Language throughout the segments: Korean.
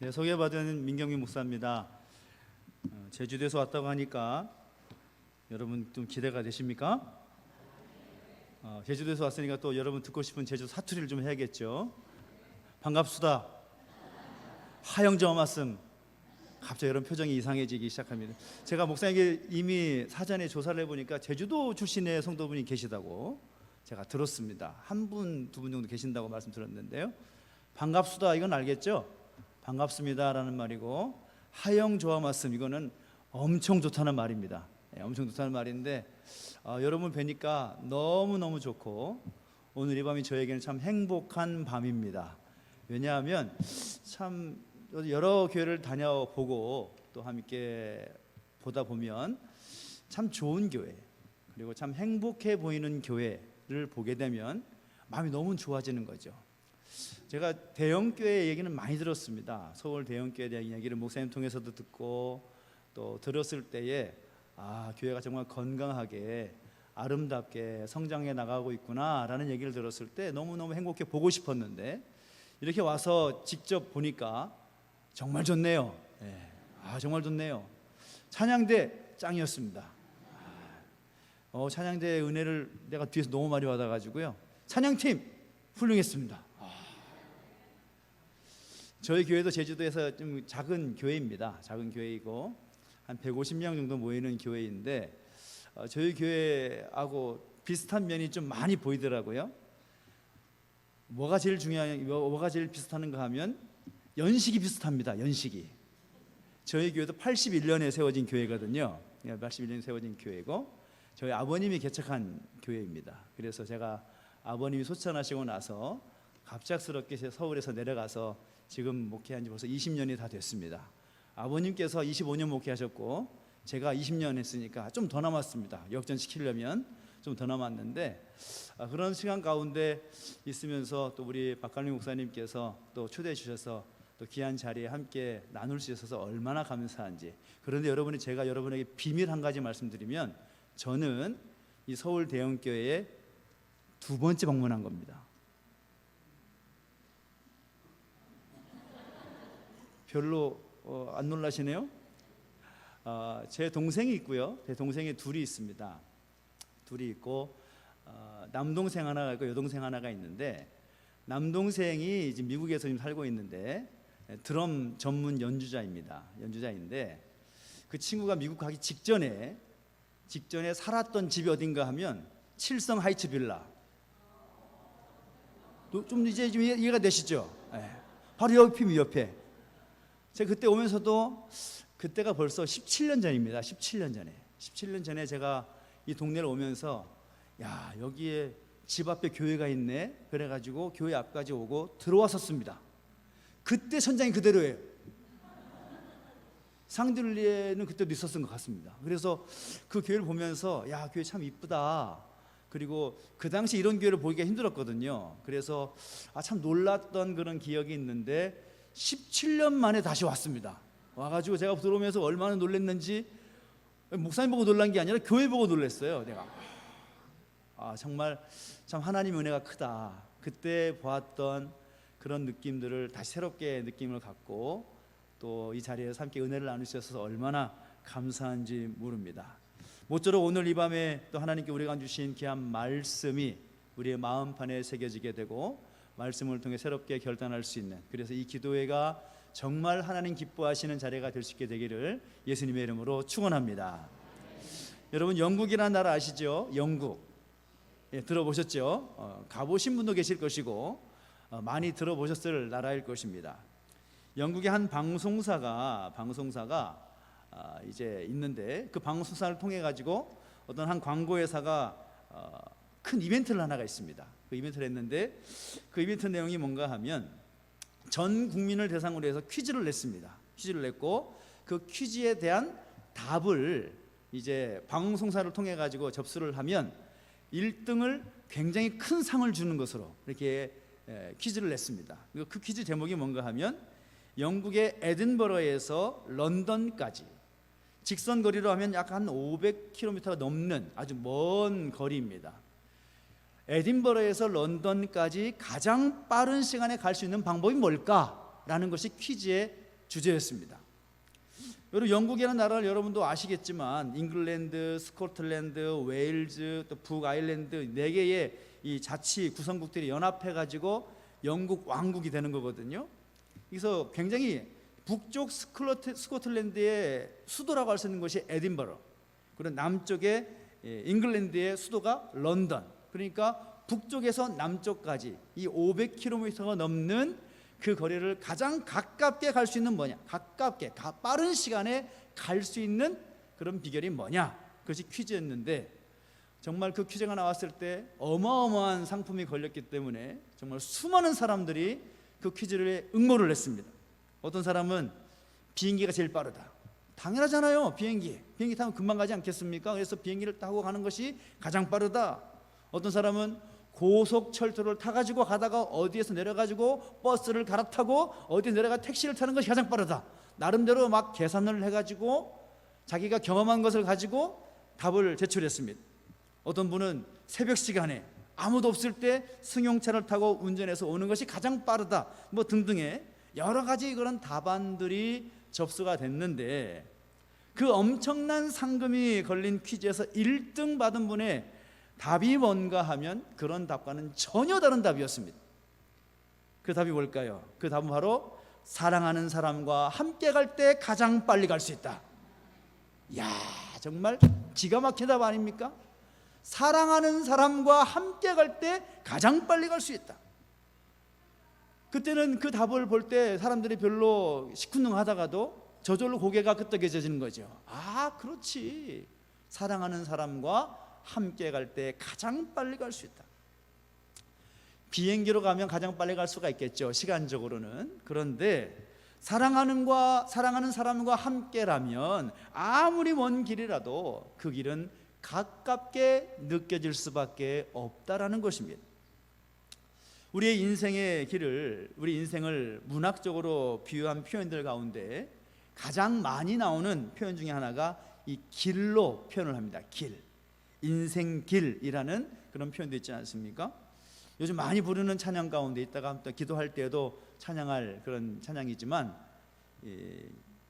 네, 소개받은 민경민 목사입니다. 제주도에서 왔다고 하니까 여러분 좀 기대가 되십니까? 제주도에서 왔으니까 또 여러분 듣고 싶은 제주 사투리를 좀 해야겠죠. 반갑수다. 하영정 말씀. 갑자기 이런 표정이 이상해지기 시작합니다. 제가 목사님에게 이미 사전에 조사를 해보니까 제주도 출신의 성도분이 계시다고 제가 들었습니다. 한 분, 두 분 정도 계신다고 말씀 들었는데요. 반갑수다 이건 알겠죠? 반갑습니다 라는 말이고, 하영 좋아 말씀 이거는 엄청 좋다는 말입니다. 엄청 좋다는 말인데 여러분 뵈니까 너무너무 좋고, 오늘 이 밤이 저에게는 참 행복한 밤입니다. 왜냐하면 참 여러 교회를 다녀보고 또 함께 보다 보면 참 좋은 교회, 그리고 참 행복해 보이는 교회를 보게 되면 마음이 너무 좋아지는 거죠. 제가 대형교회 얘기는 많이 들었습니다. 서울 대형교회에 대한 이야기를 목사님 통해서도 듣고 또 들었을 때에 교회가 정말 건강하게 아름답게 성장해 나가고 있구나 라는 얘기를 들었을 때 너무너무 행복해 보고 싶었는데, 이렇게 와서 직접 보니까 정말 좋네요. 정말 좋네요. 찬양대 짱이었습니다. 찬양대의 은혜를 내가 뒤에서 너무 많이 받아가지고요. 찬양팀 훌륭했습니다. 저희 교회도 제주도에서 좀 작은 교회입니다. 작은 교회이고 한 150명 정도 모이는 교회인데 저희 교회하고 비슷한 면이 좀 많이 보이더라고요. 뭐가 제일 비슷한가 하면 연식이 비슷합니다. 연식이. 저희 교회도 81년에 세워진 교회거든요. 81년에 세워진 교회고 저희 아버님이 개척한 교회입니다. 그래서 제가 아버님이 소천하시고 나서 갑작스럽게 서울에서 내려가서 지금 목회한 지 벌써 20년이 다 됐습니다. 아버님께서 25년 목회하셨고 제가 20년 했으니까 좀 더 남았습니다. 역전시키려면 좀 더 남았는데, 그런 시간 가운데 있으면서 또 우리 박관림 목사님께서 또 초대해 주셔서 또 귀한 자리에 함께 나눌 수 있어서 얼마나 감사한지. 그런데 제가 여러분에게 비밀 한 가지 말씀드리면, 저는 이 서울 대형교회에 두 번째 방문한 겁니다. 별로 안 놀라시네요. 제 동생이 있고요. 제 동생이 둘이 있습니다. 둘이 있고 남동생 하나가 있고 여동생 하나가 있는데, 남동생이 이제 미국에서 지금 살고 있는데 드럼 전문 연주자인데 그 친구가 미국 가기 직전에 살았던 집이 어딘가 하면 칠성 하이츠 빌라. 좀 이제 좀 이해가 되시죠? 바로 옆에. 제가 그때 오면서도, 그때가 벌써 17년 전입니다. 17년 전에 제가 이 동네를 오면서 여기에 집 앞에 교회가 있네 그래가지고 교회 앞까지 오고 들어왔었습니다. 그때 선장이 그대로예요. 상들리에는 그때도 있었던 것 같습니다. 그래서 그 교회를 보면서 교회 참 이쁘다. 그리고 그 당시 이런 교회를 보기가 힘들었거든요. 그래서 참 놀랐던 그런 기억이 있는데 17년 만에 다시 왔습니다. 와가지고 제가 들어오면서 얼마나 놀랐는지, 목사님 보고 놀란 게 아니라 교회 보고 놀랐어요. 내가 정말 참 하나님의 은혜가 크다. 그때 보았던 그런 느낌들을 다시 새롭게 느낌을 갖고 또 이 자리에서 함께 은혜를 나눌 수 있어서 얼마나 감사한지 모릅니다. 모쪼록 오늘 이 밤에 또 하나님께 우리가 주신 귀한 말씀이 우리의 마음판에 새겨지게 되고 말씀을 통해 새롭게 결단할 수 있는, 그래서 이 기도회가 정말 하나님 기뻐하시는 자리가 될 수 있게 되기를 예수님의 이름으로 축원합니다. 여러분, 영국이라는 나라 아시죠? 영국. 들어보셨죠? 가보신 분도 계실 것이고 많이 들어보셨을 나라일 것입니다. 영국의 한 방송사가 이제 있는데, 그 방송사를 통해 가지고 어떤 한 광고회사가 큰 이벤트를 하나가 있습니다. 그 이벤트를 했는데, 그 이벤트 내용이 뭔가 하면 전 국민을 대상으로 해서 퀴즈를 냈습니다. 퀴즈를 냈고 그 퀴즈에 대한 답을 이제 방송사를 통해 가지고 접수를 하면 1등을 굉장히 큰 상을 주는 것으로 이렇게 퀴즈를 냈습니다. 그 퀴즈 제목이 뭔가 하면 영국의 에든버러에서 런던까지 직선 거리로 하면 약 한 500km가 넘는 아주 먼 거리입니다. 에딘버러에서 런던까지 가장 빠른 시간에 갈 수 있는 방법이 뭘까라는 것이 퀴즈의 주제였습니다. 여러분, 영국이라는 나라를 여러분도 아시겠지만 잉글랜드, 스코틀랜드, 웨일즈, 또 북아일랜드 4개의 이 자치 구성국들이 연합해 가지고 영국 왕국이 되는 거거든요. 그래서 굉장히 북쪽 스코틀랜드의 수도라고 할 수 있는 것이 에딘버러, 그리고 남쪽에 잉글랜드의 수도가 런던. 그러니까 북쪽에서 남쪽까지 이 500km가 넘는 그 거리를 가장 가깝게 갈 수 있는 뭐냐? 가깝게, 빠른 시간에 갈 수 있는 그런 비결이 뭐냐? 그것이 퀴즈였는데, 정말 그 퀴즈가 나왔을 때 어마어마한 상품이 걸렸기 때문에 정말 수많은 사람들이 그 퀴즈에 응모를 했습니다. 어떤 사람은 비행기가 제일 빠르다. 당연하잖아요. 비행기 타면 금방 가지 않겠습니까? 그래서 비행기를 타고 가는 것이 가장 빠르다. 어떤 사람은 고속철도를 타가지고 가다가 어디에서 내려가지고 버스를 갈아타고 어디에 내려가 택시를 타는 것이 가장 빠르다. 나름대로 막 계산을 해가지고 자기가 경험한 것을 가지고 답을 제출했습니다. 어떤 분은 새벽 시간에 아무도 없을 때 승용차를 타고 운전해서 오는 것이 가장 빠르다, 뭐 등등의 여러 가지 그런 답안들이 접수가 됐는데, 그 엄청난 상금이 걸린 퀴즈에서 1등 받은 분의 답이 뭔가 하면 그런 답과는 전혀 다른 답이었습니다. 그 답이 뭘까요? 그 답은 바로 사랑하는 사람과 함께 갈 때 가장 빨리 갈 수 있다. 이야, 정말 기가 막힌 답 아닙니까? 사랑하는 사람과 함께 갈 때 가장 빨리 갈 수 있다. 그때는 그 답을 볼 때 사람들이 별로 시큰둥하다가도 저절로 고개가 끄덕여지는 거죠. 아, 그렇지. 사랑하는 사람과 함께 갈 때 가장 빨리 갈 수 있다. 비행기로 가면 가장 빨리 갈 수가 있겠죠, 시간적으로는. 그런데 사랑하는 사람과 함께라면 아무리 먼 길이라도 그 길은 가깝게 느껴질 수밖에 없다라는 것입니다. 우리의 인생의 길을, 우리 인생을 문학적으로 비유한 표현들 가운데 가장 많이 나오는 표현 중에 하나가 이 길로 표현을 합니다. 길, 인생길이라는 그런 표현도 있지 않습니까? 요즘 많이 부르는 찬양 가운데 있다가 또 기도할 때에도 찬양할 그런 찬양이지만,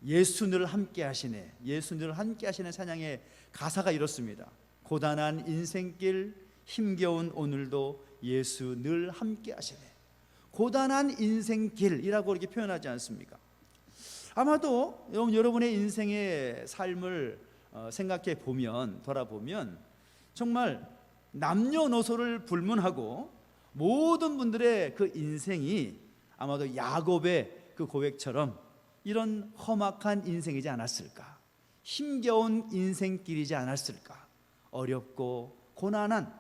예수 늘 함께 하시네, 예수 늘 함께 하시는 찬양의 가사가 이렇습니다. 고단한 인생길 힘겨운 오늘도 예수 늘 함께 하시네. 고단한 인생길이라고 이렇게 표현하지 않습니까? 아마도 여러분의 인생의 삶을 생각해 보면, 돌아보면 정말 남녀노소를 불문하고 모든 분들의 그 인생이 아마도 야곱의 그 고백처럼 이런 험악한 인생이지 않았을까? 힘겨운 인생길이지 않았을까? 어렵고 고단한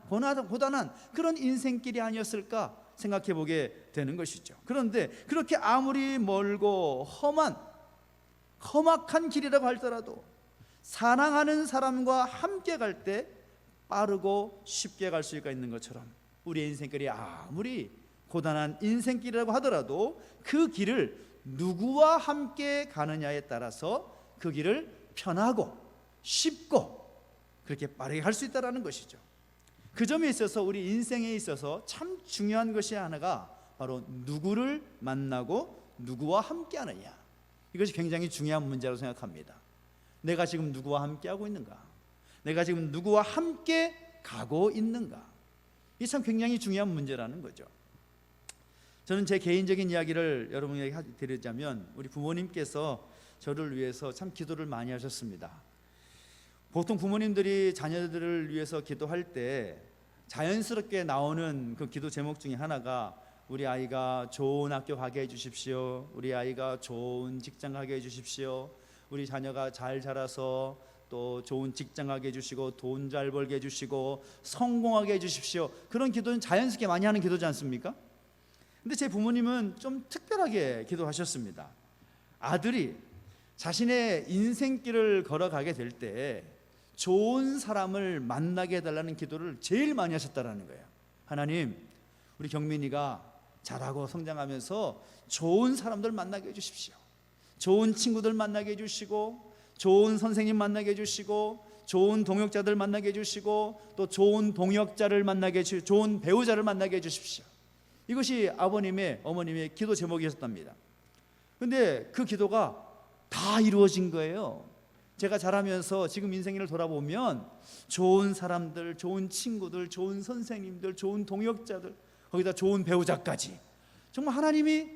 그런 인생길이 아니었을까 생각해 보게 되는 것이죠. 그런데 그렇게 아무리 멀고 험악한 길이라고 할지라도 사랑하는 사람과 함께 갈 때 빠르고 쉽게 갈 수가 있는 것처럼, 우리의 인생길이 아무리 고단한 인생길이라고 하더라도 그 길을 누구와 함께 가느냐에 따라서 그 길을 편하고 쉽고 그렇게 빠르게 갈 수 있다는 것이죠. 그 점에 있어서 우리 인생에 있어서 참 중요한 것이 하나가 바로 누구를 만나고 누구와 함께 하느냐. 이것이 굉장히 중요한 문제라고 생각합니다. 내가 지금 누구와 함께 하고 있는가? 내가 지금 누구와 함께 가고 있는가? 이게 참 굉장히 중요한 문제라는 거죠. 저는 제 개인적인 이야기를 여러분에게 드리자면, 우리 부모님께서 저를 위해서 참 기도를 많이 하셨습니다. 보통 부모님들이 자녀들을 위해서 기도할 때 자연스럽게 나오는 그 기도 제목 중에 하나가 우리 아이가 좋은 학교 가게 해주십시오, 우리 아이가 좋은 직장 가게 해주십시오, 우리 자녀가 잘 자라서 또 좋은 직장 가게 해주시고 돈 잘 벌게 해주시고 성공하게 해주십시오. 그런 기도는 자연스럽게 많이 하는 기도지 않습니까? 근데 제 부모님은 좀 특별하게 기도하셨습니다. 아들이 자신의 인생길을 걸어가게 될 때 좋은 사람을 만나게 해달라는 기도를 제일 많이 하셨다는 거예요. 하나님, 우리 경민이가 자라고 성장하면서 좋은 사람들 만나게 해주십시오. 좋은 친구들 만나게 해주시고, 좋은 선생님 만나게 해주시고, 좋은 동역자들 만나게 해주시고, 또 좋은 동역자를 만나게 해주시고, 좋은 배우자를 만나게 해주십시오. 이것이 아버님의, 어머님의 기도 제목이었답니다. 근데 그 기도가 다 이루어진 거예요. 제가 자라면서 지금 인생을 돌아보면 좋은 사람들, 좋은 친구들, 좋은 선생님들, 좋은 동역자들, 거기다 좋은 배우자까지 정말 하나님이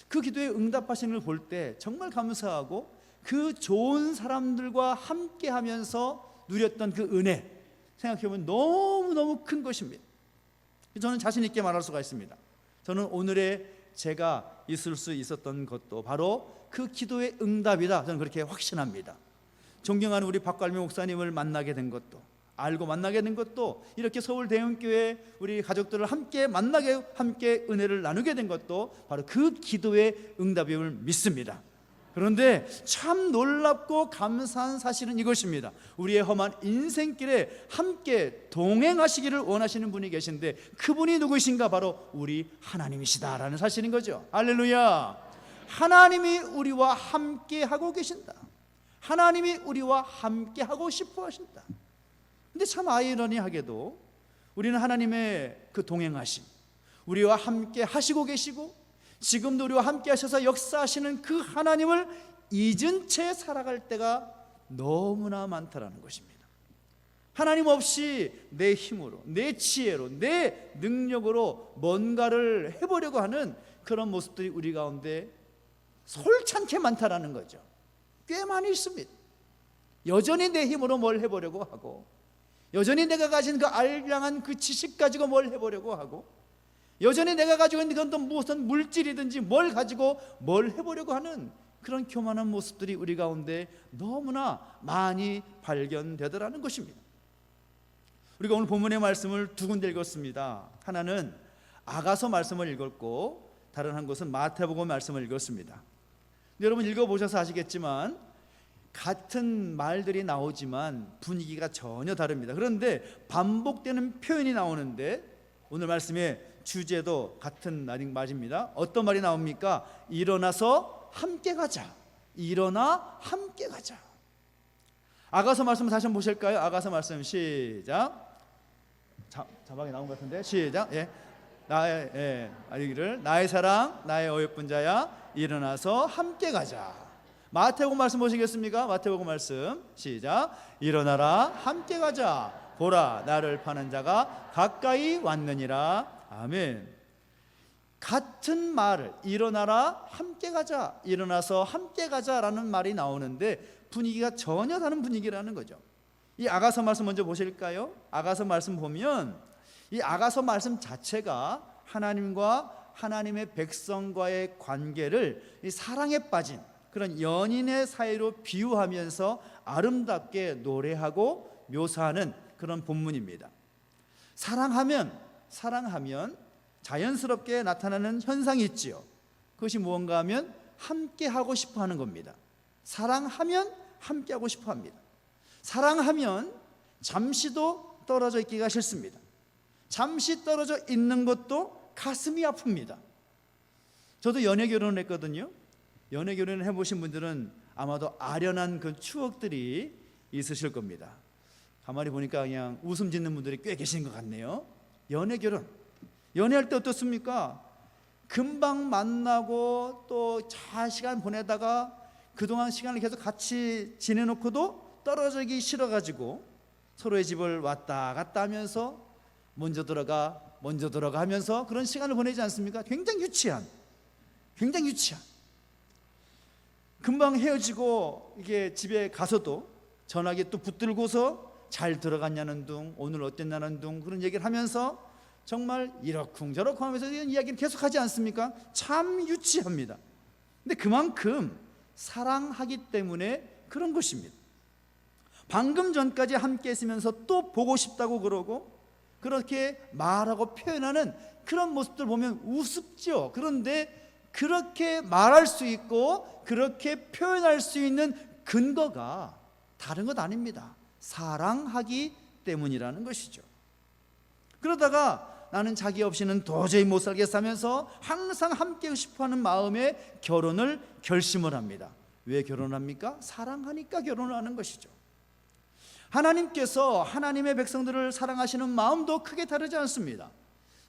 그 기도에 응답하시는 걸 볼 때 정말 감사하고, 그 좋은 사람들과 함께 하면서 누렸던 그 은혜 생각해보면 너무너무 큰 것입니다. 저는 자신 있게 말할 수가 있습니다. 저는 오늘의 제가 있을 수 있었던 것도 바로 그 기도의 응답이다, 저는 그렇게 확신합니다. 존경하는 우리 박갈미 목사님을 만나게 된 것도, 알고 만나게 된 것도, 이렇게 서울대형교회 우리 가족들을 함께 만나게, 함께 은혜를 나누게 된 것도 바로 그 기도의 응답임을 믿습니다. 그런데 참 놀랍고 감사한 사실은 이것입니다. 우리의 험한 인생길에 함께 동행하시기를 원하시는 분이 계신데, 그분이 누구이신가? 바로 우리 하나님이시다라는 사실인 거죠. 할렐루야. 하나님이 우리와 함께 하고 계신다. 하나님이 우리와 함께 하고 싶어 하신다. 근데 참 아이러니하게도 우리는 하나님의 그 동행하심, 우리와 함께 하시고 계시고 지금도 우리와 함께 하셔서 역사하시는 그 하나님을 잊은 채 살아갈 때가 너무나 많다라는 것입니다. 하나님 없이 내 힘으로, 내 지혜로, 내 능력으로 뭔가를 해보려고 하는 그런 모습들이 우리 가운데 솔찬게 많다라는 거죠. 꽤 많이 있습니다. 여전히 내 힘으로 뭘 해보려고 하고, 여전히 내가 가진 그 알량한 그 지식 가지고 뭘 해보려고 하고, 여전히 내가 가지고 있는 건 무슨 물질이든지 뭘 가지고 뭘 해보려고 하는 그런 교만한 모습들이 우리 가운데 너무나 많이 발견되더라는 것입니다. 우리가 오늘 본문의 말씀을 두 군데 읽었습니다. 하나는 아가서 말씀을 읽었고, 다른 한 곳은 마태복음 말씀을 읽었습니다. 여러분 읽어보셔서 아시겠지만 같은 말들이 나오지만 분위기가 전혀 다릅니다. 그런데 반복되는 표현이 나오는데, 오늘 말씀의 주제도 같은 말입니다. 어떤 말이 나옵니까? 일어나서 함께 가자. 일어나 함께 가자. 아가서 말씀 다시 한번 보실까요? 아가서 말씀 시작. 자막이 나온 것 같은데 시작. 알기를 나의 사랑, 나의 어여쁜 자야, 일어나서 함께 가자. 마태복음 말씀 보시겠습니까? 마태복음 말씀 시작. 일어나라 함께 가자. 보라 나를 파는 자가 가까이 왔느니라. 아멘. 같은 말을 일어나라 함께 가자, 일어나서 함께 가자라는 말이 나오는데 분위기가 전혀 다른 분위기라는 거죠. 이 아가서 말씀 먼저 보실까요? 아가서 말씀 보면 이 아가서 말씀 자체가 하나님과 하나님의 백성과의 관계를 이 사랑에 빠진 그런 연인의 사이로 비유하면서 아름답게 노래하고 묘사하는 그런 본문입니다. 사랑하면 자연스럽게 나타나는 현상이 있지요. 그것이 무언가 하면 함께 하고 싶어 하는 겁니다. 사랑하면 함께 하고 싶어 합니다. 사랑하면 잠시도 떨어져 있기가 싫습니다. 잠시 떨어져 있는 것도 가슴이 아픕니다. 저도 연애 결혼을 했거든요. 연애 결혼을 해보신 분들은 아마도 아련한 그 추억들이 있으실 겁니다. 가만히 보니까 그냥 웃음 짓는 분들이 꽤 계신 것 같네요. 연애 결혼, 연애할 때 어떻습니까? 금방 만나고 또 잘 시간 보내다가 그동안 시간을 계속 같이 지내놓고도 떨어지기 싫어가지고 서로의 집을 왔다 갔다 하면서 먼저 들어가 하면서 그런 시간을 보내지 않습니까? 굉장히 유치한 금방 헤어지고 이게 집에 가서도 전화기 또 붙들고서 잘 들어갔냐는 둥, 오늘 어땠냐는 둥 그런 얘기를 하면서 정말 이러쿵저러쿵 하면서 이런 이야기를 계속하지 않습니까? 참 유치합니다. 근데 그만큼 사랑하기 때문에 그런 것입니다. 방금 전까지 함께 있으면서 또 보고 싶다고 그러고 그렇게 말하고 표현하는 그런 모습들 보면 우습죠. 그런데 그렇게 말할 수 있고 그렇게 표현할 수 있는 근거가 다른 것 아닙니다. 사랑하기 때문이라는 것이죠. 그러다가 나는 자기 없이는 도저히 못 살겠어 하면서 항상 함께 싶어하는 마음에 결혼을 결심을 합니다. 왜 결혼합니까? 사랑하니까 결혼을 하는 것이죠. 하나님께서 하나님의 백성들을 사랑하시는 마음도 크게 다르지 않습니다.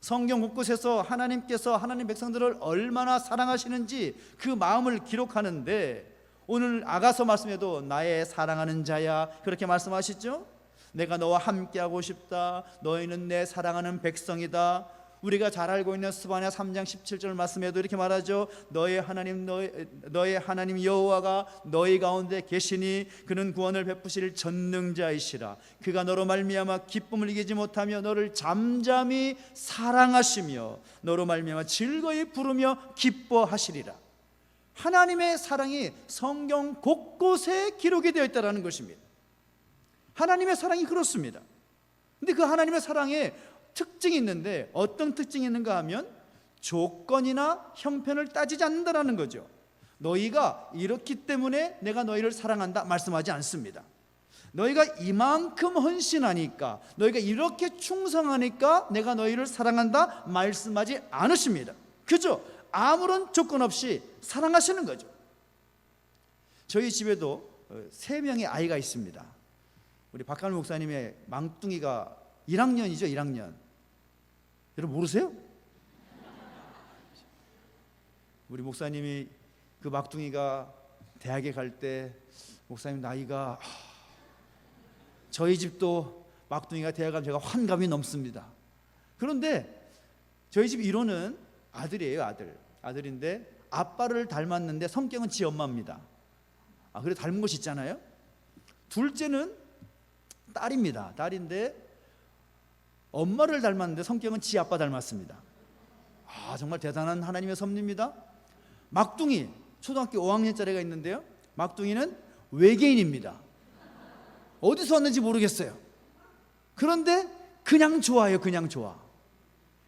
성경 곳곳에서 하나님께서 하나님 백성들을 얼마나 사랑하시는지 그 마음을 기록하는데, 오늘 아가서 말씀에도 나의 사랑하는 자야 그렇게 말씀하시죠. 내가 너와 함께하고 싶다. 너희는 내 사랑하는 백성이다. 우리가 잘 알고 있는 스바냐 3장 17절 말씀에도 이렇게 말하죠. 너의 하나님 여호와가 너희 가운데 계시니 그는 구원을 베푸실 전능자이시라. 그가 너로 말미암아 기쁨을 이기지 못하며 너를 잠잠히 사랑하시며 너로 말미암아 즐거이 부르며 기뻐하시리라. 하나님의 사랑이 성경 곳곳에 기록이 되어 있다는 것입니다. 하나님의 사랑이 그렇습니다. 근데 그 하나님의 사랑에 특징이 있는데, 어떤 특징이 있는가 하면 조건이나 형편을 따지지 않는다는 거죠. 너희가 이렇기 때문에 내가 너희를 사랑한다 말씀하지 않습니다. 너희가 이만큼 헌신하니까, 너희가 이렇게 충성하니까 내가 너희를 사랑한다 말씀하지 않으십니다. 그죠? 아무런 조건 없이 사랑하시는 거죠. 저희 집에도 3명의 아이가 있습니다. 우리 박한우 목사님의 망둥이가 1학년이죠. 1학년. 여러분 모르세요? 우리 목사님이 그 막둥이가 대학에 갈 때, 목사님 나이가, 저희 집도 막둥이가 대학 가면 제가 환감이 넘습니다. 그런데 저희 집 1호는 아들이에요. 아들인데 아빠를 닮았는데 성격은 지 엄마입니다. 그래 닮은 것이 있잖아요. 둘째는 딸입니다. 딸인데 엄마를 닮았는데 성격은 지 아빠 닮았습니다. 정말 대단한 하나님의 섭리입니다. 막둥이 초등학교 5학년짜리가 있는데요, 막둥이는 외계인입니다. 어디서 왔는지 모르겠어요. 그런데 그냥 좋아요. 그냥 좋아.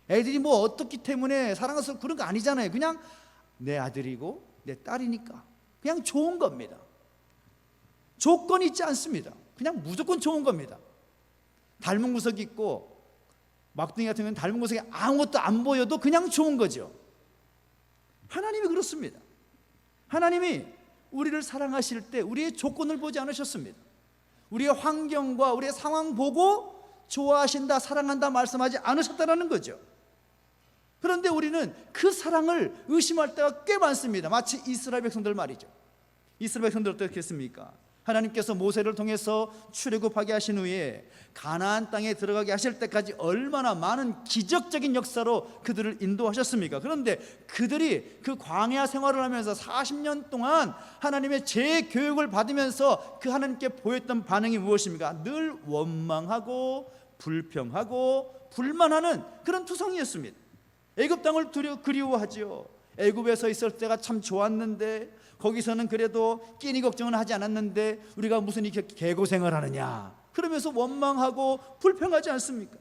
애들이 뭐 어떻기 때문에 사랑해서 그런 거 아니잖아요. 그냥 내 아들이고 내 딸이니까 그냥 좋은 겁니다. 조건이 있지 않습니다. 그냥 무조건 좋은 겁니다. 닮은 구석이 있고, 막둥이 같은 경우는 닮은 구석에 아무것도 안 보여도 그냥 좋은 거죠. 하나님이 그렇습니다. 하나님이 우리를 사랑하실 때 우리의 조건을 보지 않으셨습니다. 우리의 환경과 우리의 상황 보고 좋아하신다, 사랑한다 말씀하지 않으셨다는 거죠. 그런데 우리는 그 사랑을 의심할 때가 꽤 많습니다. 마치 이스라엘 백성들 말이죠. 이스라엘 백성들 어떻게 했습니까? 하나님께서 모세를 통해서 출애굽하게 하신 후에 가나안 땅에 들어가게 하실 때까지 얼마나 많은 기적적인 역사로 그들을 인도하셨습니까? 그런데 그들이 그 광야 생활을 하면서 40년 동안 하나님의 재교육을 받으면서 그 하나님께 보였던 반응이 무엇입니까? 늘 원망하고 불평하고 불만하는 그런 투성이었습니다. 애굽 땅을 그리워하지요. 애굽에서 있을 때가 참 좋았는데, 거기서는 그래도 끼니 걱정은 하지 않았는데 우리가 무슨 이렇게 개고생을 하느냐, 그러면서 원망하고 불평하지 않습니까?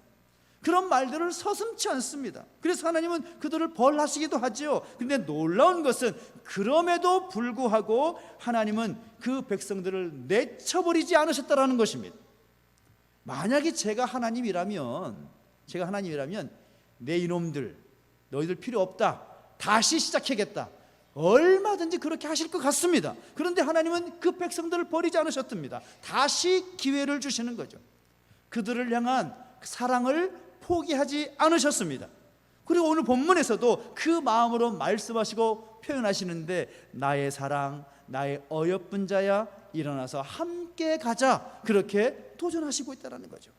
그런 말들을 서슴지 않습니다. 그래서 하나님은 그들을 벌하시기도 하죠. 근데 놀라운 것은 그럼에도 불구하고 하나님은 그 백성들을 내쳐버리지 않으셨다는 것입니다. 만약에 제가 하나님이라면 내 이놈들 너희들 필요 없다, 다시 시작하겠다, 얼마든지 그렇게 하실 것 같습니다. 그런데 하나님은 그 백성들을 버리지 않으셨답니다. 다시 기회를 주시는 거죠. 그들을 향한 사랑을 포기하지 않으셨습니다. 그리고 오늘 본문에서도 그 마음으로 말씀하시고 표현하시는데, 나의 사랑, 나의 어여쁜 자야, 일어나서 함께 가자, 그렇게 도전하시고 있다는 거죠.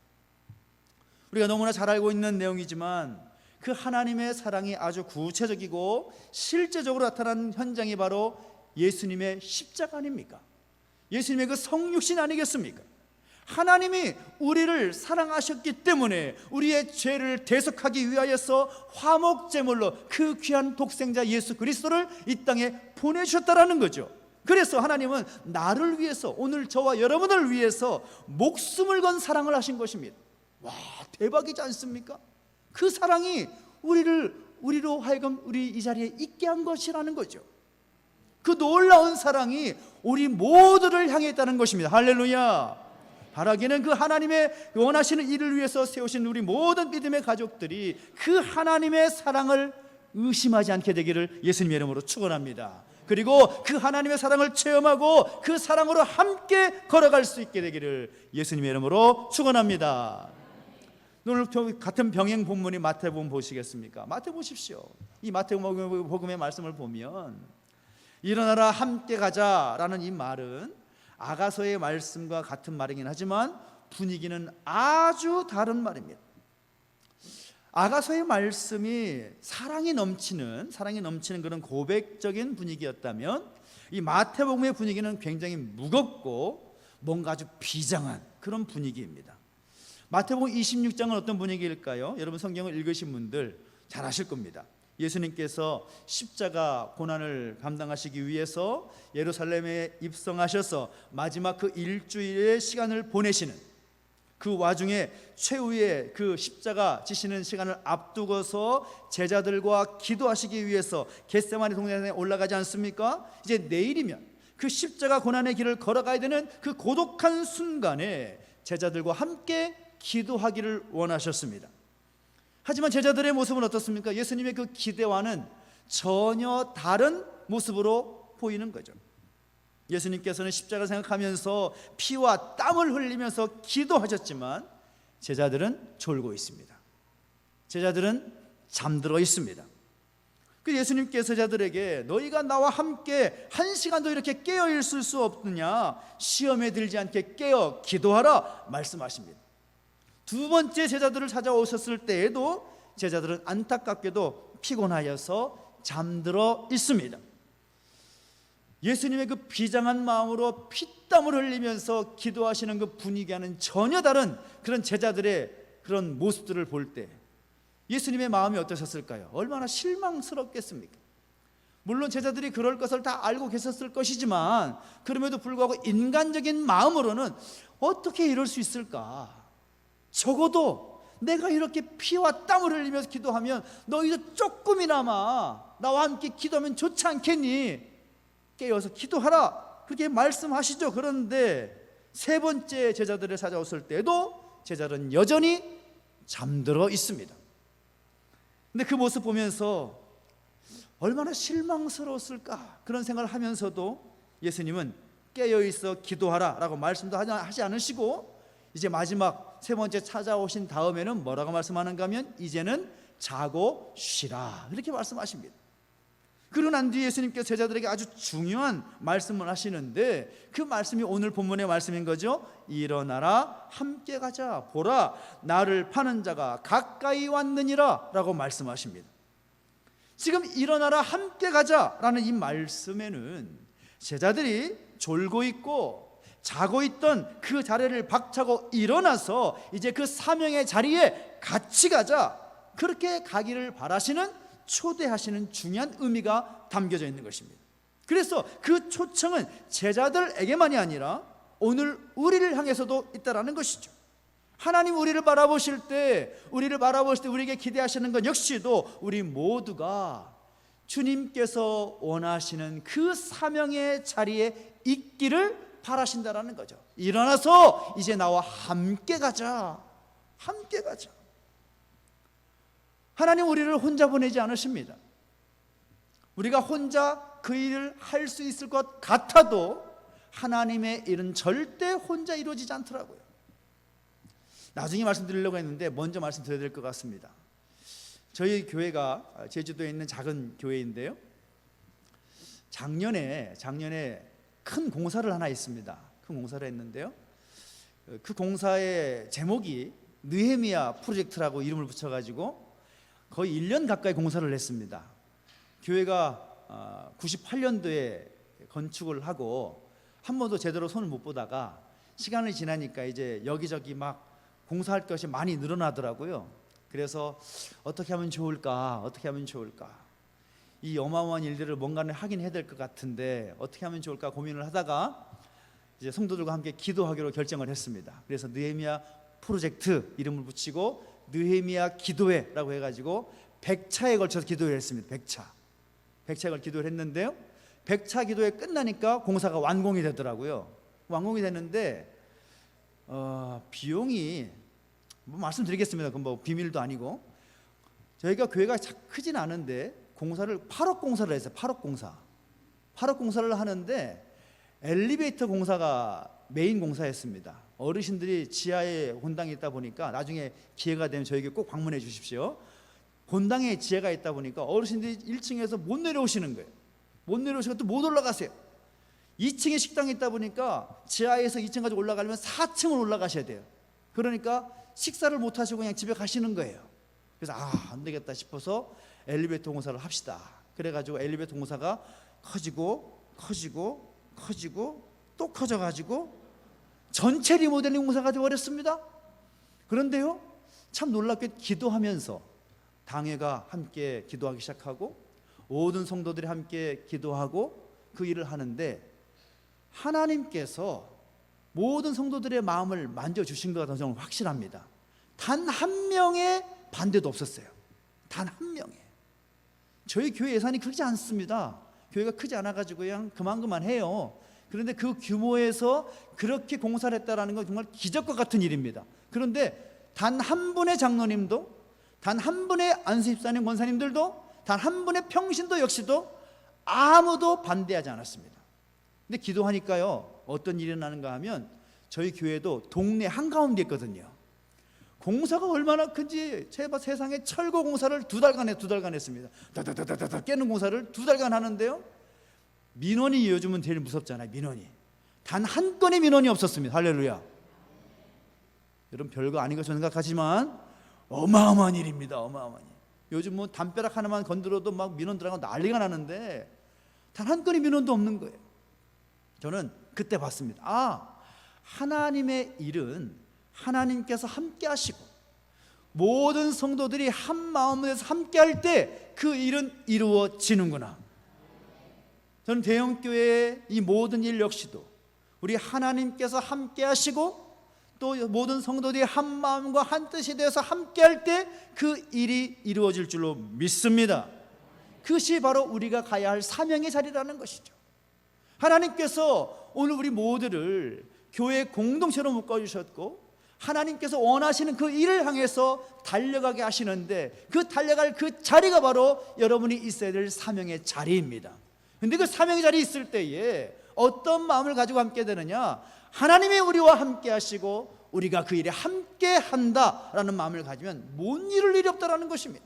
우리가 너무나 잘 알고 있는 내용이지만 그 하나님의 사랑이 아주 구체적이고 실제적으로 나타난 현장이 바로 예수님의 십자가 아닙니까? 예수님의 그 성육신 아니겠습니까? 하나님이 우리를 사랑하셨기 때문에 우리의 죄를 대속하기 위하여서 화목제물로 그 귀한 독생자 예수 그리스도를 이 땅에 보내주셨다는 거죠. 그래서 하나님은 나를 위해서, 오늘 저와 여러분을 위해서 목숨을 건 사랑을 하신 것입니다. 와, 대박이지 않습니까? 그 사랑이 우리로 하여금 우리 이 자리에 있게 한 것이라는 거죠. 그 놀라운 사랑이 우리 모두를 향해 있다는 것입니다. 할렐루야. 바라기는 그 하나님의 원하시는 일을 위해서 세우신 우리 모든 믿음의 가족들이 그 하나님의 사랑을 의심하지 않게 되기를 예수님의 이름으로 축원합니다. 그리고 그 하나님의 사랑을 체험하고 그 사랑으로 함께 걸어갈 수 있게 되기를 예수님의 이름으로 축원합니다. 오늘 같은 병행 본문이 마태복음 보시겠습니까? 마태 보십시오. 이 마태복음의 말씀을 보면 일어나라 함께 가자라는 이 말은 아가서의 말씀과 같은 말이긴 하지만 분위기는 아주 다른 말입니다. 아가서의 말씀이 사랑이 넘치는 그런 고백적인 분위기였다면 이 마태복음의 분위기는 굉장히 무겁고 뭔가 아주 비장한 그런 분위기입니다. 마태복음 26장은 어떤 분위기일까요? 여러분 성경을 읽으신 분들 잘 아실 겁니다. 예수님께서 십자가 고난을 감당하시기 위해서 예루살렘에 입성하셔서 마지막 그 일주일의 시간을 보내시는 그 와중에 최후의 그 십자가 지시는 시간을 앞두고서 제자들과 기도하시기 위해서 겟세마네 동산에 올라가지 않습니까? 이제 내일이면 그 십자가 고난의 길을 걸어가야 되는 그 고독한 순간에 제자들과 함께 기도하기를 원하셨습니다. 하지만 제자들의 모습은 어떻습니까? 예수님의 그 기대와는 전혀 다른 모습으로 보이는 거죠. 예수님께서는 십자가를 생각하면서 피와 땀을 흘리면서 기도하셨지만 제자들은 졸고 있습니다. 제자들은 잠들어 있습니다. 그 예수님께서 제자들에게 너희가 나와 함께 한 시간도 이렇게 깨어 있을 수 없느냐, 시험에 들지 않게 깨어 기도하라 말씀하십니다. 두 번째 제자들을 찾아오셨을 때에도 제자들은 안타깝게도 피곤하여서 잠들어 있습니다. 예수님의 그 비장한 마음으로 피땀을 흘리면서 기도하시는 그 분위기와는 전혀 다른 그런 제자들의 그런 모습들을 볼 때 예수님의 마음이 어떠셨을까요? 얼마나 실망스럽겠습니까? 물론 제자들이 그럴 것을 다 알고 계셨을 것이지만 그럼에도 불구하고 인간적인 마음으로는 어떻게 이럴 수 있을까? 적어도 내가 이렇게 피와 땀을 흘리면서 기도하면 너희도 조금이나마 나와 함께 기도하면 좋지 않겠니? 깨어서 기도하라 그렇게 말씀하시죠. 그런데 세 번째 제자들을 찾아왔을 때도 제자들은 여전히 잠들어 있습니다. 근데 그 모습 보면서 얼마나 실망스러웠을까 그런 생각을 하면서도 예수님은 깨어있어 기도하라 라고 말씀도 하지 않으시고 이제 마지막 세 번째 찾아오신 다음에는 뭐라고 말씀하는가 하면 이제는 자고 쉬라 이렇게 말씀하십니다. 그러고 난 뒤에 예수님께서 제자들에게 아주 중요한 말씀을 하시는데 그 말씀이 오늘 본문의 말씀인 거죠. 일어나라 함께 가자 보라 나를 파는 자가 가까이 왔느니라 라고 말씀하십니다. 지금 일어나라 함께 가자라는 이 말씀에는 제자들이 졸고 있고 자고 있던 그 자리를 박차고 일어나서 이제 그 사명의 자리에 같이 가자 그렇게 가기를 바라시는 초대하시는 중요한 의미가 담겨져 있는 것입니다. 그래서 그 초청은 제자들에게만이 아니라 오늘 우리를 향해서도 있다라는 것이죠. 하나님 우리를 바라보실 때 우리에게 기대하시는 것 역시도 우리 모두가 주님께서 원하시는 그 사명의 자리에 있기를 바라신다라는 거죠. 일어나서 이제 나와 함께 가자. 함께 가자. 하나님 우리를 혼자 보내지 않으십니다. 우리가 혼자 그 일을 할 수 있을 것 같아도 하나님의 일은 절대 혼자 이루어지지 않더라고요. 나중에 말씀드리려고 했는데 먼저 말씀드려야 될 것 같습니다. 저희 교회가 제주도에 있는 작은 교회인데요, 작년에 큰 공사를 하나 했습니다. 큰 공사를 했는데요, 그 공사의 제목이 느헤미야 프로젝트라고 이름을 붙여가지고 거의 1년 가까이 공사를 했습니다. 교회가 98년도에 건축을 하고 한 번도 제대로 손을 못 보다가 시간이 지나니까 이제 여기저기 막 공사할 것이 많이 늘어나더라고요. 그래서 어떻게 하면 좋을까 이 어마어마한 일들을 뭔가를 하긴 해야 될 것 같은데 어떻게 하면 좋을까 고민을 하다가 이제 성도들과 함께 기도하기로 결정을 했습니다. 그래서 느헤미야 프로젝트 이름을 붙이고 느헤미야 기도회라고 해가지고 100차에 걸쳐서 기도를 했습니다. 100차에 걸쳐 기도를 했는데요, 100차 기도회 끝나니까 공사가 완공이 되더라고요. 완공이 됐는데 비용이 뭐 말씀드리겠습니다. 그건 뭐 비밀도 아니고 저희가 교회가 크진 않은데 공사를 8억 공사를 했어요. 8억 공사를 하는데 엘리베이터 공사가 메인 공사였습니다. 어르신들이 지하에 본당이 있다 보니까 나중에 기회가 되면 저에게 꼭 방문해 주십시오. 본당에 지하가 있다 보니까 어르신들이 1층에서 못 내려오시는 거예요. 못 내려오시고 또 못 올라가세요. 2층에 식당이 있다 보니까 지하에서 2층까지 올라가려면 4층을 올라가셔야 돼요. 그러니까 식사를 못 하시고 그냥 집에 가시는 거예요. 그래서 안 되겠다 싶어서 엘리베이터 공사를 합시다. 그래가지고 엘리베이터 공사가 커지고 또 커져가지고 전체 리모델링 공사가 되어버렸습니다. 그런데요, 참 놀랍게 기도하면서 당회가 함께 기도하기 시작하고 모든 성도들이 함께 기도하고 그 일을 하는데 하나님께서 모든 성도들의 마음을 만져주신 것 같아서 저는 확실합니다. 단 한 명의 반대도 없었어요. 단 한 명의. 저희 교회 예산이 크지 않습니다. 교회가 크지 않아가지고 그냥 그만 해요. 그런데 그 규모에서 그렇게 공사를 했다는 건 정말 기적과 같은 일입니다. 그런데 단 한 분의 장로님도, 단 한 분의 안수집사님 권사님들도, 단 한 분의 평신도 역시도 아무도 반대하지 않았습니다. 근데 기도하니까요, 어떤 일이 나는가 하면 저희 교회도 동네 한가운데 있거든요. 공사가 얼마나 큰지 제가 세상에 철거 공사를 두 달간 했습니다. 다다다다다 깨는 공사를 2달간 하는데요, 민원이 요즘은 제일 무섭잖아요. 민원이 단 한 건의 민원이 없었습니다. 할렐루야. 여러분 별거 아닌 것처럼 생각하지만 어마어마한 일입니다. 어마어마한 일. 요즘 뭐 담벼락 하나만 건드려도 막 민원 들어가고 난리가 나는데 단 한 건의 민원도 없는 거예요. 저는 그때 봤습니다. 하나님의 일은 하나님께서 함께 하시고 모든 성도들이 한 마음에서 함께 할 때 그 일은 이루어지는구나. 저는 대형교회의 이 모든 일 역시도 우리 하나님께서 함께 하시고 또 모든 성도들이 한 마음과 한 뜻이 되어서 함께 할 때 그 일이 이루어질 줄로 믿습니다. 그것이 바로 우리가 가야 할 사명의 자리라는 것이죠. 하나님께서 오늘 우리 모두를 교회 공동체로 묶어주셨고 하나님께서 원하시는 그 일을 향해서 달려가게 하시는데 그 달려갈 그 자리가 바로 여러분이 있어야 될 사명의 자리입니다. 그런데 그 사명의 자리에 있을 때에 어떤 마음을 가지고 함께 되느냐, 하나님이 우리와 함께 하시고 우리가 그 일에 함께 한다라는 마음을 가지면 못 이룰 일이 없다라는 것입니다.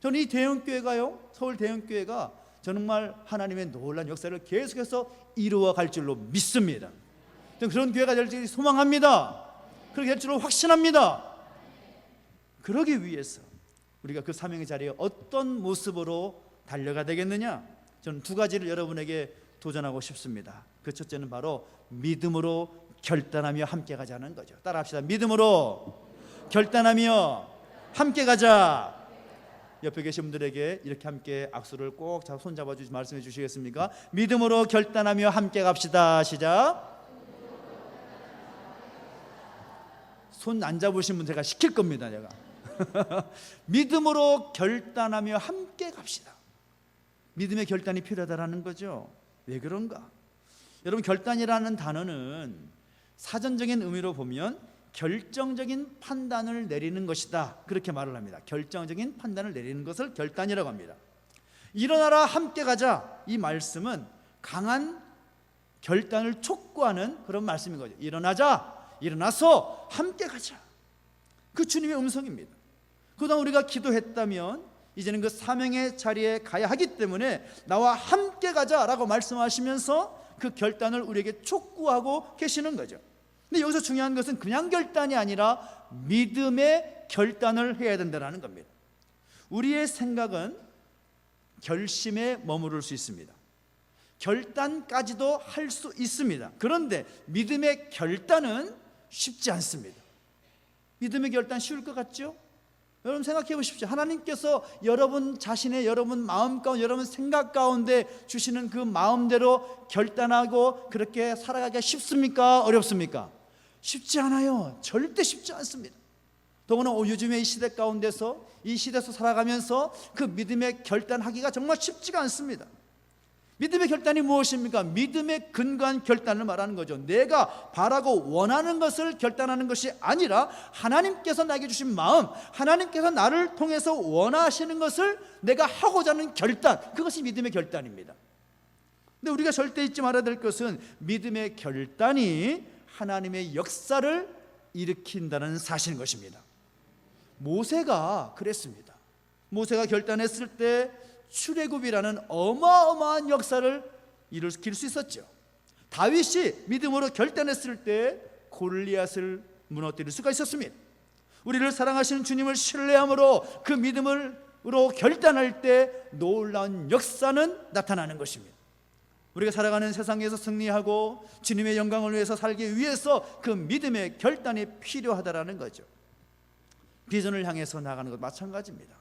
저는 이 대형교회가요, 서울 대형교회가 정말 하나님의 놀라운 역사를 계속해서 이루어 갈 줄로 믿습니다. 그런 교회가 될 줄 소망합니다. 그렇게 될 줄로 확신합니다. 그러기 위해서 우리가 그 사명의 자리에 어떤 모습으로 달려가야 되겠느냐, 저는 2가지를 여러분에게 도전하고 싶습니다. 그 첫째는 바로 믿음으로 결단하며 함께 가자는 거죠. 따라합시다. 믿음으로 결단하며 함께 가자. 옆에 계신 분들에게 이렇게 함께 악수를 꼭 손잡아 주시 말씀해 주시겠습니까? 믿음으로 결단하며 함께 갑시다. 시작. 손 안 잡으신 분 제가 시킬 겁니다. 제가 믿음으로 결단하며 함께 갑시다. 믿음의 결단이 필요하다라는 거죠. 왜 그런가? 여러분, 결단이라는 단어는 사전적인 의미로 보면 결정적인 판단을 내리는 것이다, 그렇게 말을 합니다. 결정적인 판단을 내리는 것을 결단이라고 합니다. 일어나라 함께 가자, 이 말씀은 강한 결단을 촉구하는 그런 말씀인 거죠. 일어나자, 일어나서 함께 가자, 그 주님의 음성입니다. 그동안 우리가 기도했다면 이제는 그 사명의 자리에 가야 하기 때문에 나와 함께 가자라고 말씀하시면서 그 결단을 우리에게 촉구하고 계시는 거죠. 근데 여기서 중요한 것은 그냥 결단이 아니라 믿음의 결단을 해야 된다는 겁니다. 우리의 생각은 결심에 머무를 수 있습니다. 결단까지도 할 수 있습니다. 그런데 믿음의 결단은 쉽지 않습니다. 믿음의 결단 쉬울 것 같죠? 여러분 생각해 보십시오. 하나님께서 여러분 자신의, 여러분 마음 가운데, 여러분 생각 가운데 주시는 그 마음대로 결단하고 그렇게 살아가기가 쉽습니까? 어렵습니까? 쉽지 않아요. 절대 쉽지 않습니다. 더구나 요즘의 이 시대 가운데서, 이 시대에서 살아가면서 그 믿음의 결단하기가 정말 쉽지가 않습니다. 믿음의 결단이 무엇입니까? 믿음의 근거한 결단을 말하는 거죠. 내가 바라고 원하는 것을 결단하는 것이 아니라 하나님께서 나에게 주신 마음, 하나님께서 나를 통해서 원하시는 것을 내가 하고자 하는 결단, 그것이 믿음의 결단입니다. 근데 우리가 절대 잊지 말아야 될 것은 믿음의 결단이 하나님의 역사를 일으킨다는 사실인 것입니다. 모세가 그랬습니다. 모세가 결단했을 때 출애굽이라는 어마어마한 역사를 일으킬 수 있었죠. 다윗이 믿음으로 결단했을 때 골리앗을 무너뜨릴 수가 있었습니다. 우리를 사랑하시는 주님을 신뢰함으로 그 믿음으로 결단할 때 놀라운 역사는 나타나는 것입니다. 우리가 살아가는 세상에서 승리하고 주님의 영광을 위해서 살기 위해서 그 믿음의 결단이 필요하다라는 거죠. 비전을 향해서 나가는 것 마찬가지입니다.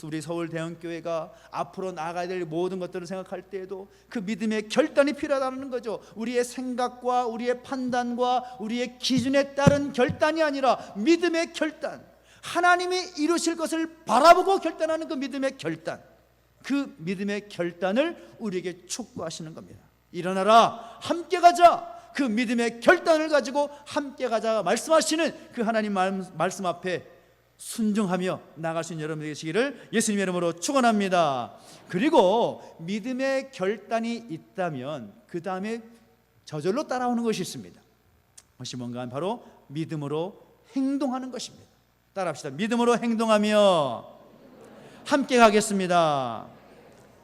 우리 서울대형교회가 앞으로 나가야 될 모든 것들을 생각할 때에도 그 믿음의 결단이 필요하다는 거죠. 우리의 생각과 우리의 판단과 우리의 기준에 따른 결단이 아니라 믿음의 결단, 하나님이 이루실 것을 바라보고 결단하는 그 믿음의 결단, 그 믿음의 결단을 우리에게 촉구하시는 겁니다. 일어나라, 함께 가자. 그 믿음의 결단을 가지고 함께 가자 말씀하시는 그 하나님 말씀 앞에 순종하며 나갈 수 있는 여러분 되시기를 예수님의 이름으로 축원합니다. 그리고 믿음의 결단이 있다면 그 다음에 저절로 따라오는 것이 있습니다. 그것이 뭔가 하면 바로 믿음으로 행동하는 것입니다. 따라합시다. 믿음으로 행동하며 함께 가겠습니다.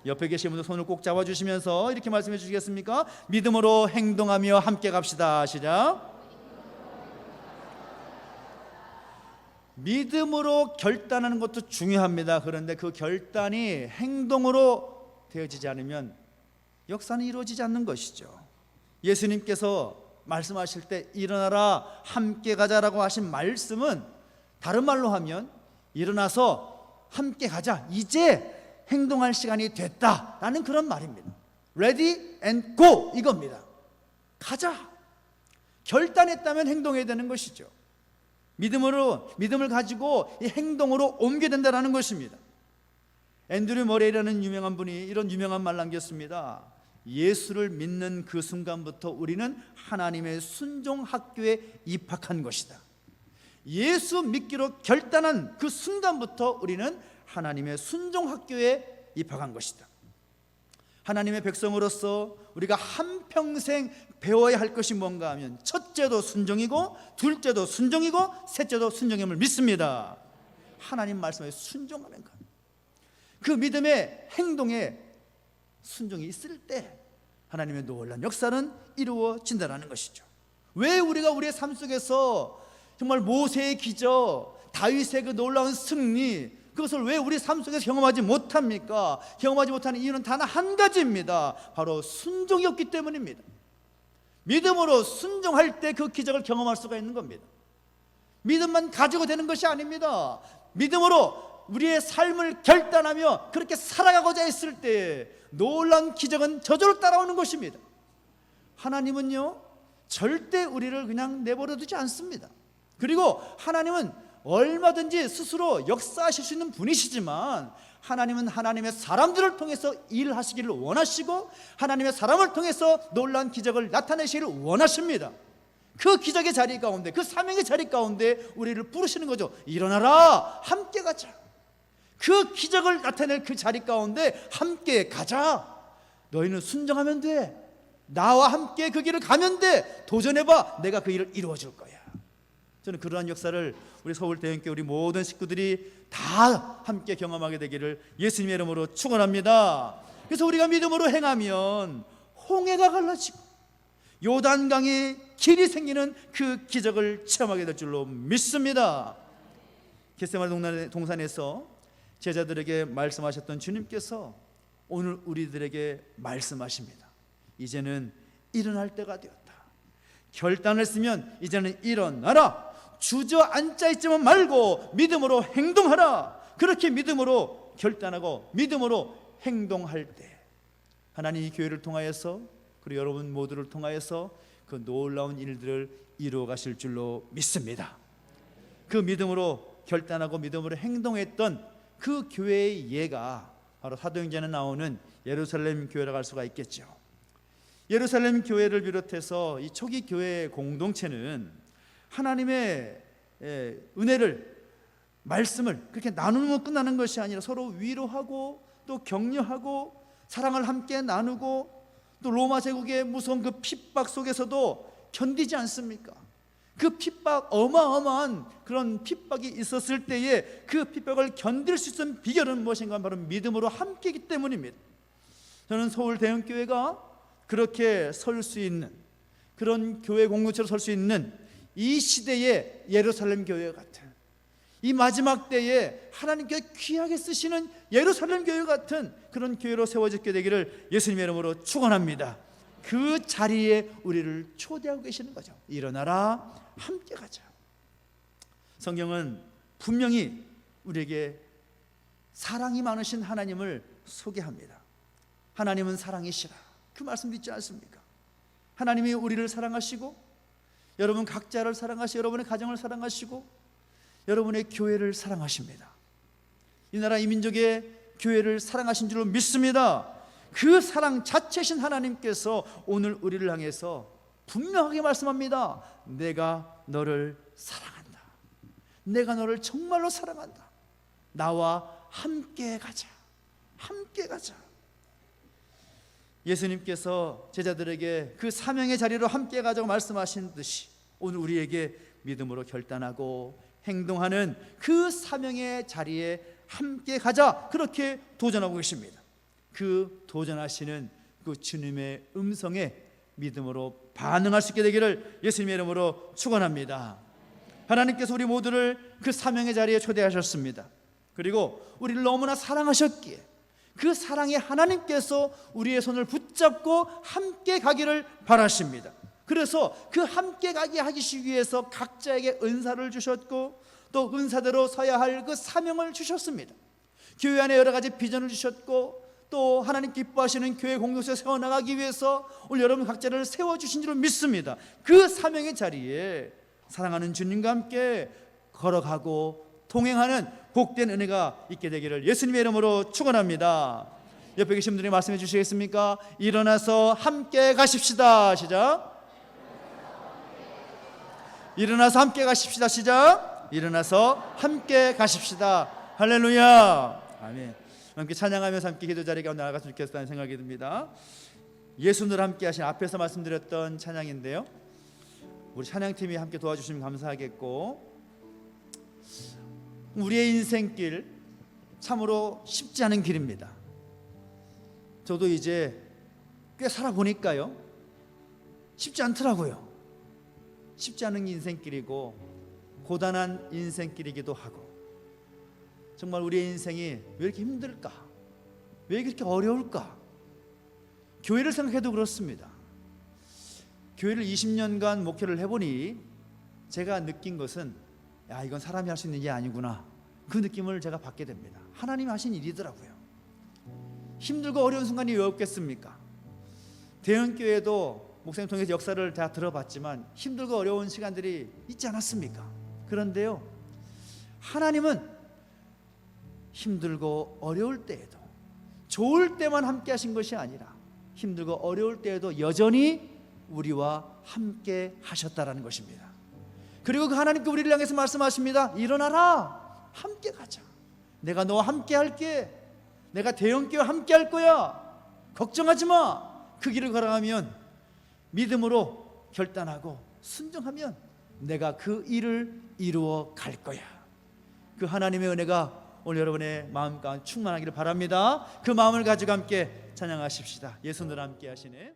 옆에 계신 분들 손을 꼭 잡아주시면서 이렇게 말씀해 주시겠습니까? 믿음으로 행동하며 함께 갑시다. 시작. 믿음으로 결단하는 것도 중요합니다. 그런데 그 결단이 행동으로 되어지지 않으면 역사는 이루어지지 않는 것이죠. 예수님께서 말씀하실 때 일어나라 함께 가자라고 하신 말씀은 다른 말로 하면 일어나서 함께 가자, 이제 행동할 시간이 됐다라는 그런 말입니다. Ready and go 이겁니다. 가자. 결단했다면 행동해야 되는 것이죠. 믿음을 가지고 이 행동으로 옮겨야 된다는 것입니다. 앤드류 머레이라는 유명한 분이 이런 유명한 말 남겼습니다. 예수를 믿는 그 순간부터 우리는 하나님의 순종 학교에 입학한 것이다. 예수 믿기로 결단한 그 순간부터 우리는 하나님의 순종 학교에 입학한 것이다. 하나님의 백성으로서 우리가 한평생 배워야 할 것이 뭔가 하면 첫째도 순종이고 둘째도 순종이고 셋째도 순종임을 믿습니다. 하나님 말씀에 순종하면 그 믿음의 행동에 순종이 있을 때 하나님의 놀라운 역사는 이루어진다는 것이죠. 왜 우리가 우리의 삶 속에서 정말 모세의 기적, 다윗의 그 놀라운 승리, 그것을 왜 우리 삶 속에서 경험하지 못합니까? 경험하지 못하는 이유는 단 한 가지입니다. 바로 순종이 없기 때문입니다. 믿음으로 순종할 때 그 기적을 경험할 수가 있는 겁니다. 믿음만 가지고 되는 것이 아닙니다. 믿음으로 우리의 삶을 결단하며 그렇게 살아가고자 했을 때 놀라운 기적은 저절로 따라오는 것입니다. 하나님은요 절대 우리를 그냥 내버려 두지 않습니다. 그리고 하나님은 얼마든지 스스로 역사하실 수 있는 분이시지만 하나님은 하나님의 사람들을 통해서 일하시기를 원하시고 하나님의 사람을 통해서 놀라운 기적을 나타내시기를 원하십니다. 그 기적의 자리 가운데, 그 사명의 자리 가운데 우리를 부르시는 거죠. 일어나라, 함께 가자. 그 기적을 나타낼 그 자리 가운데 함께 가자. 너희는 순종하면 돼. 나와 함께 그 길을 가면 돼. 도전해봐. 내가 그 일을 이루어줄 거야. 저는 그러한 역사를 우리 서울대형교회 우리 모든 식구들이 다 함께 경험하게 되기를 예수님의 이름으로 축원합니다. 그래서 우리가 믿음으로 행하면 홍해가 갈라지고 요단강에 길이 생기는 그 기적을 체험하게 될 줄로 믿습니다. 겟세마네 동산에서 제자들에게 말씀하셨던 주님께서 오늘 우리들에게 말씀하십니다. 이제는 일어날 때가 되었다. 결단을 했으면 이제는 일어나라. 주저앉아 있지만 말고 믿음으로 행동하라. 그렇게 믿음으로 결단하고 믿음으로 행동할 때 하나님 이 교회를 통하여서 그리고 여러분 모두를 통하여서 그 놀라운 일들을 이루어 가실 줄로 믿습니다. 그 믿음으로 결단하고 믿음으로 행동했던 그 교회의 예가 바로 사도행전에 나오는 예루살렘 교회라고 할 수가 있겠죠. 예루살렘 교회를 비롯해서 이 초기 교회 공동체는 하나님의 은혜를, 말씀을 그렇게 나누면 끝나는 것이 아니라 서로 위로하고 또 격려하고 사랑을 함께 나누고 또 로마 제국의 무서운 그 핍박 속에서도 견디지 않습니까? 그 핍박, 어마어마한 그런 핍박이 있었을 때에 그 핍박을 견딜 수 있는 비결은 무엇인가? 바로 믿음으로 함께이기 때문입니다. 저는 서울 대형교회가 그렇게 설 수 있는, 그런 교회 공동체로 설 수 있는 이 시대의 예루살렘 교회 같은, 이 마지막 때에 하나님께 귀하게 쓰시는 예루살렘 교회 같은 그런 교회로 세워지게 되기를 예수님의 이름으로 축원합니다. 그 자리에 우리를 초대하고 계시는 거죠. 일어나라, 함께 가자. 성경은 분명히 우리에게 사랑이 많으신 하나님을 소개합니다. 하나님은 사랑이시라, 그 말씀 믿지 않습니까? 하나님이 우리를 사랑하시고, 여러분 각자를 사랑하시고, 여러분의 가정을 사랑하시고, 여러분의 교회를 사랑하십니다. 이 나라 이 민족의 교회를 사랑하신 줄로 믿습니다. 그 사랑 자체신 하나님께서 오늘 우리를 향해서 분명하게 말씀합니다. 내가 너를 사랑한다. 내가 너를 정말로 사랑한다. 나와 함께 가자. 함께 가자. 예수님께서 제자들에게 그 사명의 자리로 함께 가자고 말씀하신 듯이 오늘 우리에게 믿음으로 결단하고 행동하는 그 사명의 자리에 함께 가자, 그렇게 도전하고 계십니다. 그 도전하시는 그 주님의 음성에 믿음으로 반응할 수 있게 되기를 예수님의 이름으로 축원합니다. 하나님께서 우리 모두를 그 사명의 자리에 초대하셨습니다. 그리고 우리를 너무나 사랑하셨기에 그 사랑의 하나님께서 우리의 손을 붙잡고 함께 가기를 바라십니다. 그래서 그 함께 가게 하시기 위해서 각자에게 은사를 주셨고, 또 은사대로 서야 할 그 사명을 주셨습니다. 교회 안에 여러 가지 비전을 주셨고, 또 하나님 기뻐하시는 교회 공동체 세워나가기 위해서 오늘 여러분 각자를 세워주신 줄로 믿습니다. 그 사명의 자리에 사랑하는 주님과 함께 걸어가고 동행하는 복된 은혜가 있게 되기를 예수님의 이름으로 축원합니다. 옆에 계신 분들이 말씀해 주시겠습니까? 일어나서 함께 가십시다. 시작. 일어나서 함께 가십시다. 시작. 일어나서 함께 가십시다. 할렐루야. 아멘. 함께 찬양하면서 함께 기도 자리에 나아갔으면 좋겠다는 생각이 듭니다. 예수늘 함께 하신 앞에서 말씀드렸던 찬양인데요, 우리 찬양팀이 함께 도와주시면 감사하겠고, 우리의 인생길 참으로 쉽지 않은 길입니다. 저도 이제 꽤 살아보니까요, 쉽지 않더라고요. 쉽지 않은 인생길이고 고단한 인생길이기도 하고, 정말 우리의 인생이 왜 이렇게 힘들까? 왜 이렇게 어려울까? 교회를 생각해도 그렇습니다. 교회를 20년간 목회를 해보니 제가 느낀 것은, 야, 이건 사람이 할 수 있는 일이 아니구나, 그 느낌을 제가 받게 됩니다. 하나님이 하신 일이더라고요. 힘들고 어려운 순간이 왜 없겠습니까? 대형교회도 목사님 통해서 역사를 다 들어봤지만 힘들고 어려운 시간들이 있지 않았습니까? 그런데요, 하나님은 힘들고 어려울 때에도, 좋을 때만 함께 하신 것이 아니라 힘들고 어려울 때에도 여전히 우리와 함께 하셨다라는 것입니다. 그리고 그 하나님께 우리를 향해서 말씀하십니다. 일어나라, 함께 가자. 내가 너와 함께 할게. 내가 대형교회와 함께 할 거야. 걱정하지 마. 그 길을 걸어가면, 믿음으로 결단하고 순종하면 내가 그 일을 이루어 갈 거야. 그 하나님의 은혜가 오늘 여러분의 마음 가운데 충만하기를 바랍니다. 그 마음을 가지고 함께 찬양하십시다. 예수님 함께 하시네.